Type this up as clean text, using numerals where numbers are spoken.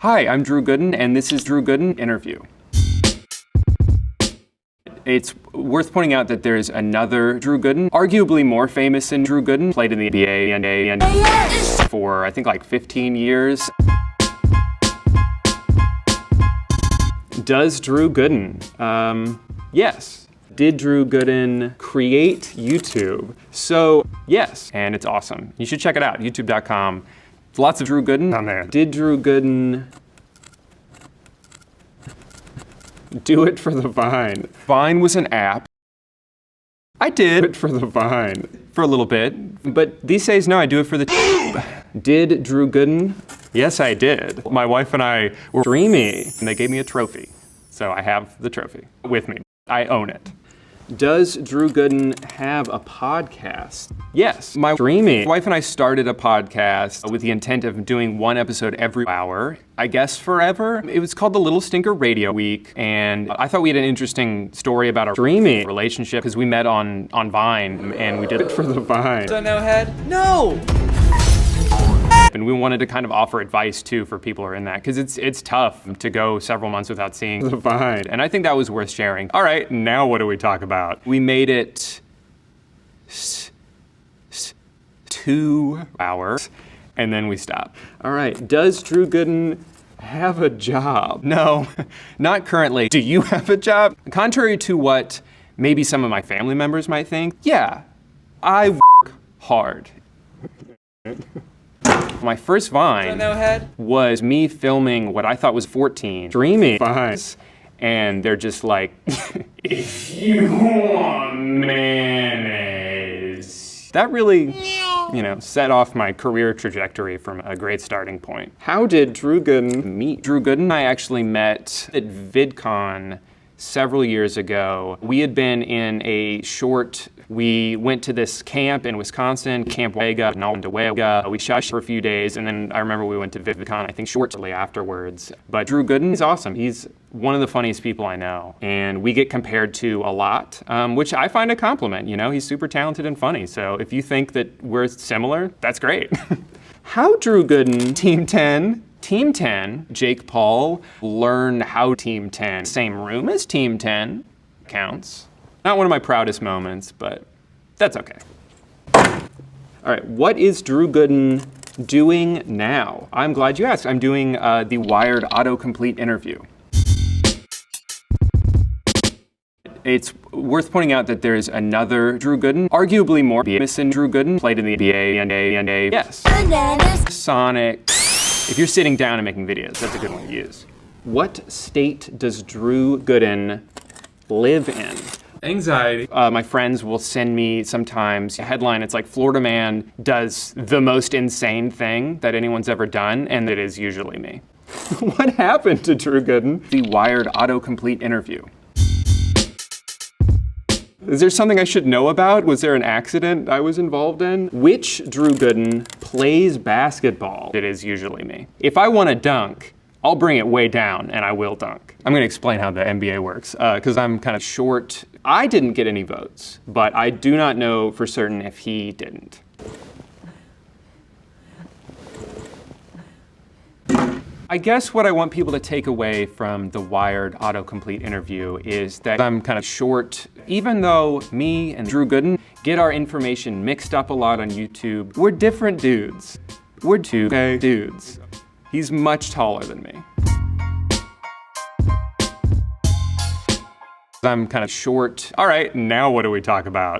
Hi, I'm Drew Gooden, and this is Drew Gooden Interview. It's worth pointing out that there's another Drew Gooden, arguably more famous than Drew Gooden, played in the NBA and for I think like 15 years. Does Drew Gooden? Yes. Did Drew Gooden create YouTube? So yes, and it's awesome. You should check it out, youtube.com. Lots of Drew Gooden on there. Did Drew Gooden do it for the Vine? Vine was an app. I did it for the Vine for a little bit, but these days, no, I do it for the tube. Did Drew Gooden? Yes, I did. My wife and I were dreamy, and they gave me a trophy. So I have the trophy with me. I own it. Does Drew Gooden have a podcast? Yes, my dreamy wife and I started a podcast with the intent of doing one episode every hour, I guess forever. It was called the Little Stinker Radio Week, and I thought we had an interesting story about our dreamy relationship because we met on Vine, and we did it for the Vine. So no head? No! And we wanted to kind of offer advice too for people who are in that, because it's tough to go several months without seeing the Vine. And I think that was worth sharing. All right, now what do we talk about? We made it 2 hours, and then we stopped. All right, does Drew Gooden have a job? No, not currently. Do you have a job? Contrary to what maybe some of my family members might think, yeah, I work hard. My first Vine was me filming what I thought was 14 dreamy Vines. And they're just like, if you want mayonnaise. That really, set off my career trajectory from a great starting point. How did Drew Gooden meet? Drew Gooden and I actually met at VidCon several years ago. We had been in a short, we went to this camp in Wisconsin, Camp Wega, Wega. We shot for a few days, and then I remember we went to VidCon, I think shortly afterwards. But Drew Gooden is awesome. He's one of the funniest people I know, and we get compared to a lot, which I find a compliment. He's super talented and funny, so if you think that we're similar, that's great. How Drew Gooden, Team 10, Team 10, Jake Paul, learned how Team 10, same room as Team 10, counts. Not one of my proudest moments, but that's okay. All right, what is Drew Gooden doing now? I'm glad you asked. I'm doing the Wired autocomplete interview. It's worth pointing out that there's another Drew Gooden, arguably more famous than Drew Gooden, played in the NBA and yes. Sonic. If you're sitting down and making videos, that's a good one to use. What state does Drew Gooden live in? Anxiety. My friends will send me sometimes a headline. It's like, Florida man does the most insane thing that anyone's ever done, and it is usually me. What happened to Drew Gooden? The Wired autocomplete interview. Is there something I should know about? Was there an accident I was involved in? Which Drew Gooden plays basketball? It is usually me. If I want to dunk, I'll bring it way down and I will dunk. I'm going to explain how the NBA works because I'm kind of short. I didn't get any votes, but I do not know for certain if he didn't. I guess what I want people to take away from the Wired autocomplete interview is that I'm kind of short. Even though me and Drew Gooden get our information mixed up a lot on YouTube, we're different dudes. We're two gay dudes. He's much taller than me. I'm kind of short. All right, now what do we talk about?